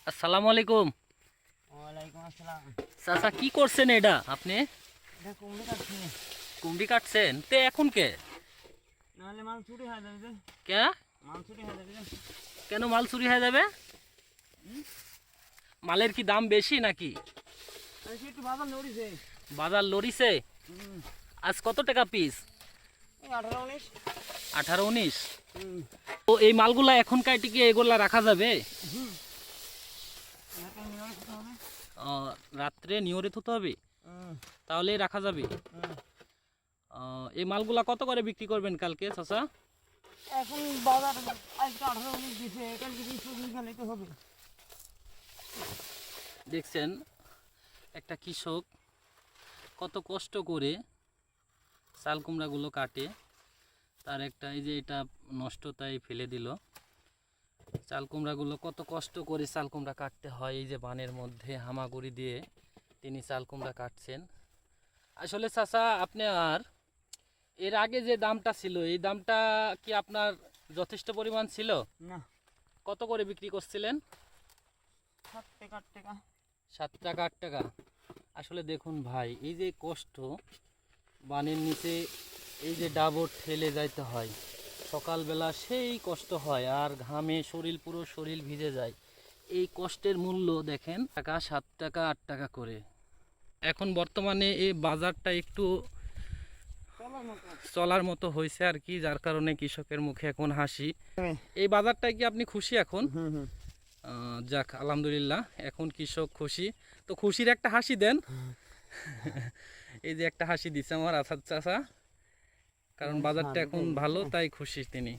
আসসালামু আলাইকুম। ওয়ালাইকুম আসসালাম। চাচা কি করছেন এটা আপনি? এটা কুমড়ো কাটছি। কুমড়ি কাটছেন তে এখন কে? নাহলে মাল চুরি হয়ে যাবে যে। কে? মাল চুরি হয়ে যাবে যে। কেন মাল চুরি হয়ে যাবে? মালের কি দাম বেশি নাকি? আরে কি একটু বাজার নড়িছে। বাজার লড়িছে? হুম। আজ কত টাকা পিস? এই 18-19। 18-19। হুম। তো এই মালগুলা এখন কাইটি কি এগুলা রাখা যাবে? হুম। এটা নিয়ে আসতে হবে। রাত্রে নিয়রে থুতে হবে, হুম। তাহলে রাখা যাবে। হুম। এই মালগুলা কত করে বিক্রি করবেন কালকে চাচা? এখন বাজার আজকে 18-19 দিছে, কালকে 20 গেলে তো হবে। দেখছেন একটা কৃষক কত কষ্ট করে চাল কুমড়াগুলো কাটে, তার একটা এই যে এটা নষ্ট তাই ফেলে দিল। চাল কুমড়াগুলো কত কষ্ট করে চাল কুমড়া কাটতে হয়, এই যে বানের মধ্যে হামাগুড়ি দিয়ে তিনি চাল কুমড়া কাটছেন। আসলে চাচা আপনার এর আগে যে দামটা ছিল এই দামটা কি আপনার যথেষ্ট পরিমাণ ছিল? না, কত করে বিক্রি করছিলেন? 7 টাকা 8 টাকা। 7 টাকা 8 টাকা। আসলে দেখুন ভাই, এই যে কষ্ট, বানের নিচে এই যে ডাবর ঠেলে যাইতে হয়, সকালবেলা সেই কষ্ট হয়, আর ঘামে শরীর পুরো শরীর ভিজে যায়। এই কষ্টের মূল্য দেখেন, টাকা 7 টাকা 8 টাকা করে। এখন বর্তমানে এই বাজারটা একটু চলার মতো। চলার মতো হয়েছে আর কি, যার কারণে কৃষকের মুখে এখন হাসি। হ্যাঁ। এই বাজারটায় কি আপনি খুশি এখন? হুম হুম। যাক আলহামদুলিল্লাহ, এখন কৃষক খুশি। তো খুশির একটা হাসি দেন। এই যে একটা হাসি দিচ্ছে আমার আসাদ চাচা, কারণ বাজারটা এখন ভালো তাই খুশি তিনি।